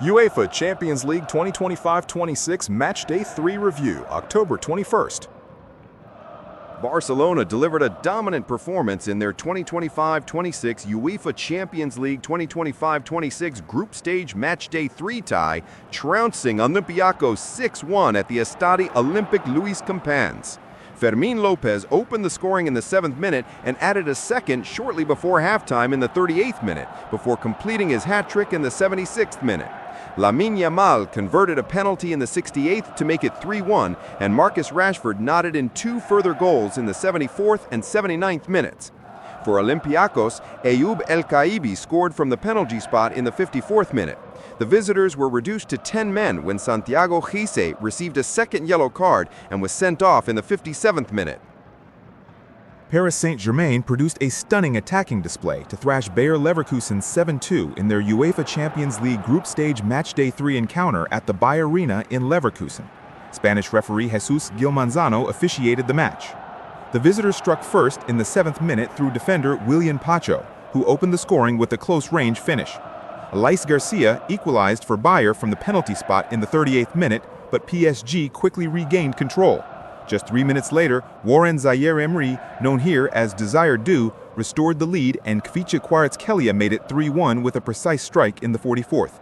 UEFA Champions League 2025-26 Matchday 3 Review, October 21st. Barcelona delivered a dominant performance in their 2025-26 UEFA Champions League 2025-26 Group Stage Matchday 3 tie, trouncing Olympiacos 6-1 at the Estadi Olympic Luis Companys. Fermín López opened the scoring in the 7th minute and added a second shortly before halftime in the 38th minute, before completing his hat-trick in the 76th minute. Lamine Yamal converted a penalty in the 68th to make it 3-1, and Marcus Rashford knotted in 2 further goals in the 74th and 79th minutes. For Olympiacos, Ayoub El Kaibi scored from the penalty spot in the 54th minute. The visitors were reduced to 10 men when Santiago Gise received a second yellow card and was sent off in the 57th minute. Paris Saint-Germain produced a stunning attacking display to thrash Bayer Leverkusen 7-2 in their UEFA Champions League Group Stage Matchday 3 encounter at the Bayer Arena in Leverkusen. Spanish referee Jesus Gil Manzano officiated the match. The visitors struck first in the 7th minute through defender Willian Pacho, who opened the scoring with a close-range finish. Alex Garcia equalized for Bayer from the penalty spot in the 38th minute, but PSG quickly regained control. Just 3 minutes later, Warren Zaïre-Emery, known here as Desire Du, restored the lead, and Kvicha Kvaratskhelia made it 3-1 with a precise strike in the 44th.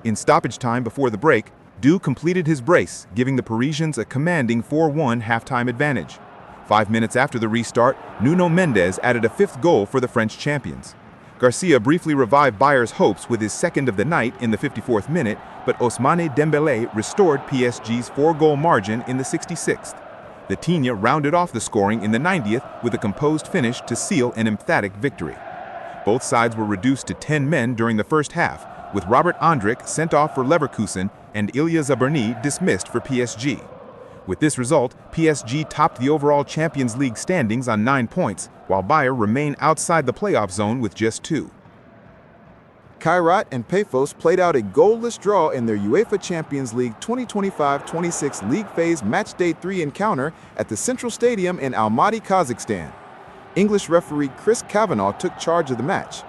In stoppage time before the break, Du completed his brace, giving the Parisians a commanding 4-1 halftime advantage. 5 minutes after the restart, Nuno Mendes added a 5th goal for the French champions. Garcia briefly revived Bayer's hopes with his second of the night in the 54th minute, but Ousmane Dembélé restored PSG's 4-goal margin in the 66th. Vitinha rounded off the scoring in the 90th with a composed finish to seal an emphatic victory. Both sides were reduced to 10 men during the first half, with Robert Andrich sent off for Leverkusen and Ilya Zabarny dismissed for PSG. With this result, PSG topped the overall Champions League standings on 9 points, while Bayer remained outside the playoff zone with just 2. Kairat and Pafos played out a goalless draw in their UEFA Champions League 2025-26 League Phase Matchday 3 encounter at the Central Stadium in Almaty, Kazakhstan. English referee Chris Kavanagh took charge of the match.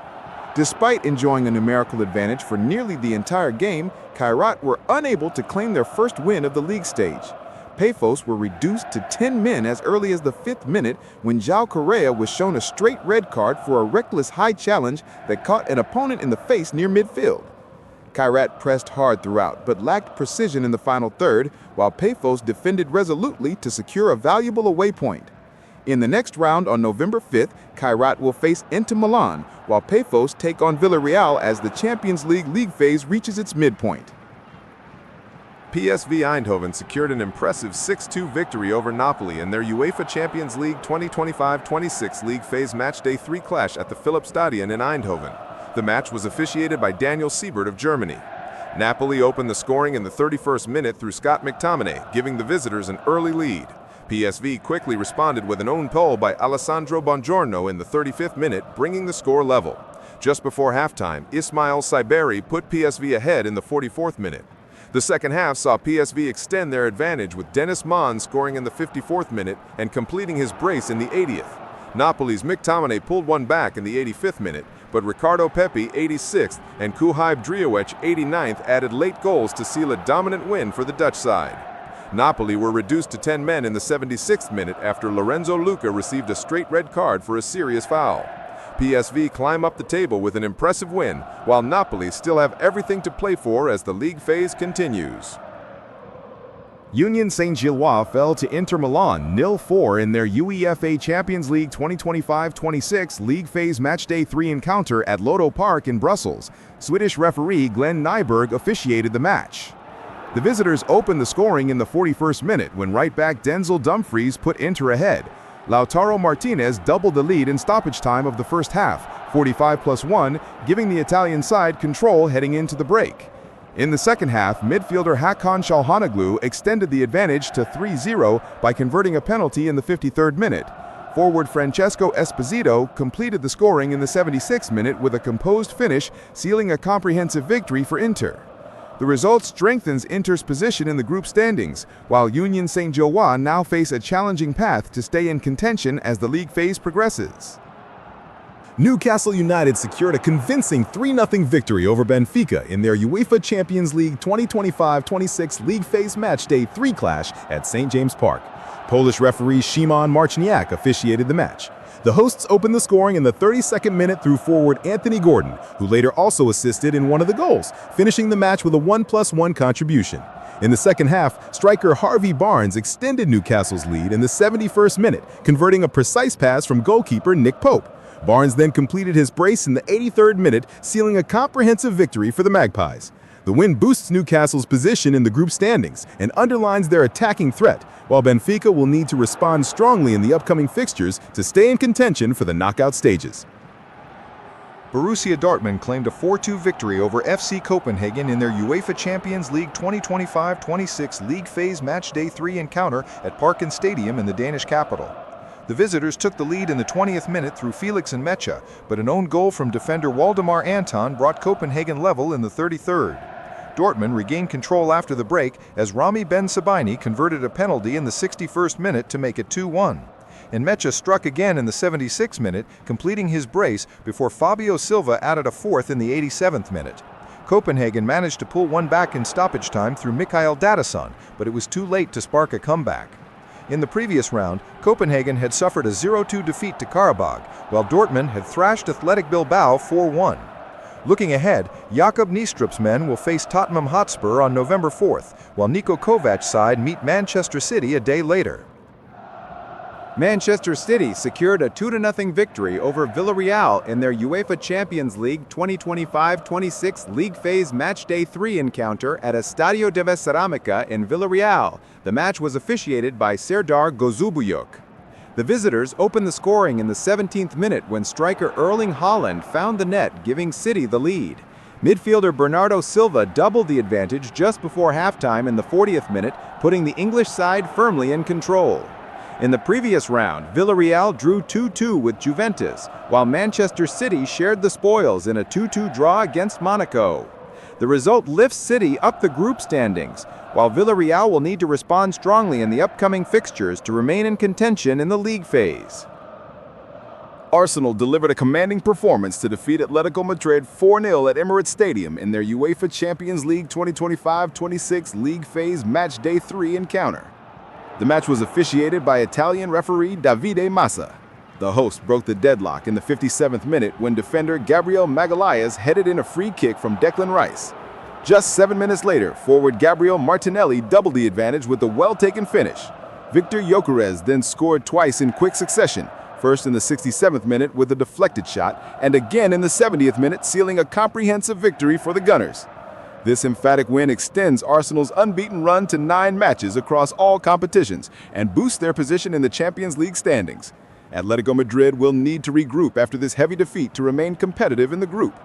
Despite enjoying a numerical advantage for nearly the entire game, Kairat were unable to claim their first win of the league stage. Pafos were reduced to 10 men as early as the 5th minute when João Correa was shown a straight red card for a reckless high challenge that caught an opponent in the face near midfield. Kairat pressed hard throughout but lacked precision in the final third, while Pafos defended resolutely to secure a valuable away point. In the next round on November 5th, Kairat will face Inter Milan, while Pafos take on Villarreal as the Champions League phase reaches its midpoint. PSV Eindhoven secured an impressive 6-2 victory over Napoli in their UEFA Champions League 2025-26 League Phase Matchday 3 clash at the Philippsstadion in Eindhoven. The match was officiated by Daniel Siebert of Germany. Napoli opened the scoring in the 31st minute through Scott McTominay, giving the visitors an early lead. PSV quickly responded with an own goal by Alessandro Bongiorno in the 35th minute, bringing the score level. Just before halftime, Ismail Saiberi put PSV ahead in the 44th minute. The second half saw PSV extend their advantage with Dennis Mann scoring in the 54th minute and completing his brace in the 80th. Napoli's McTominay pulled one back in the 85th minute, but Ricardo Pepi 86th and Kuhaib Driouech 89th added late goals to seal a dominant win for the Dutch side. Napoli were reduced to 10 men in the 76th minute after Lorenzo Luca received a straight red card for a serious foul. PSV climb up the table with an impressive win, while Napoli still have everything to play for as the league phase continues. Union Saint-Gilloise fell to Inter Milan 0-4 in their UEFA Champions League 2025-26 League Phase Matchday 3 encounter at Lotto Park in Brussels. Swedish referee Glenn Nyberg officiated the match. The visitors opened the scoring in the 41st minute when right-back Denzel Dumfries put Inter ahead. Lautaro Martinez doubled the lead in stoppage time of the first half, 45+1, giving the Italian side control heading into the break. In the second half, midfielder Hakan Çalhanoğlu extended the advantage to 3-0 by converting a penalty in the 53rd minute. Forward Francesco Esposito completed the scoring in the 76th minute with a composed finish, sealing a comprehensive victory for Inter. The result strengthens Inter's position in the group standings, while Union Saint-Gilloise now face a challenging path to stay in contention as the league phase progresses. Newcastle United secured a convincing 3-0 victory over Benfica in their UEFA Champions League 2025-26 League Phase Matchday 3 clash at St. James Park. Polish referee Szymon Marciniak officiated the match. The hosts opened the scoring in the 32nd minute through forward Anthony Gordon, who later also assisted in one of the goals, finishing the match with a 1+1 contribution. In the second half, striker Harvey Barnes extended Newcastle's lead in the 71st minute, converting a precise pass from goalkeeper Nick Pope. Barnes then completed his brace in the 83rd minute, sealing a comprehensive victory for the Magpies. The win boosts Newcastle's position in the group standings and underlines their attacking threat, while Benfica will need to respond strongly in the upcoming fixtures to stay in contention for the knockout stages. Borussia Dortmund claimed a 4-2 victory over FC Copenhagen in their UEFA Champions League 2025-26 League Phase Matchday 3 encounter at Parken Stadium in the Danish capital. The visitors took the lead in the 20th minute through Felix Nmecha, but an own goal from defender Waldemar Anton brought Copenhagen level in the 33rd. Dortmund regained control after the break as Rami Ben Sebaini converted a penalty in the 61st minute to make it 2-1. Nmecha struck again in the 76th minute, completing his brace before Fabio Silva added a fourth in the 87th minute. Copenhagen managed to pull one back in stoppage time through Mikael Dattesson, but it was too late to spark a comeback. In the previous round, Copenhagen had suffered a 0-2 defeat to Karabag, while Dortmund had thrashed Athletic Bilbao 4-1. Looking ahead, Jakob Niestrup's men will face Tottenham Hotspur on November 4th, while Niko Kovac's side meet Manchester City a day later. Manchester City secured a 2-0 victory over Villarreal in their UEFA Champions League 2025-26 League Phase Matchday 3 encounter at Estadio de Ceramica in Villarreal. The match was officiated by Serdar Gozubuyuk. The visitors opened the scoring in the 17th minute when striker Erling Haaland found the net, giving City the lead. Midfielder Bernardo Silva doubled the advantage just before halftime in the 40th minute, putting the English side firmly in control. In the previous round, Villarreal drew 2-2 with Juventus, while Manchester City shared the spoils in a 2-2 draw against Monaco. The result lifts City up the group standings, while Villarreal will need to respond strongly in the upcoming fixtures to remain in contention in the league phase. Arsenal delivered a commanding performance to defeat Atletico Madrid 4-0 at Emirates Stadium in their UEFA Champions League 2025-26 League Phase Matchday 3 encounter. The match was officiated by Italian referee Davide Massa. The host broke the deadlock in the 57th minute when defender Gabriel Magalhães headed in a free kick from Declan Rice. Just 7 minutes later, forward Gabriel Martinelli doubled the advantage with a well-taken finish. Victor Gyökeres then scored twice in quick succession, first in the 67th minute with a deflected shot, and again in the 70th minute, sealing a comprehensive victory for the Gunners. This emphatic win extends Arsenal's unbeaten run to 9 matches across all competitions and boosts their position in the Champions League standings. Atletico Madrid will need to regroup after this heavy defeat to remain competitive in the group.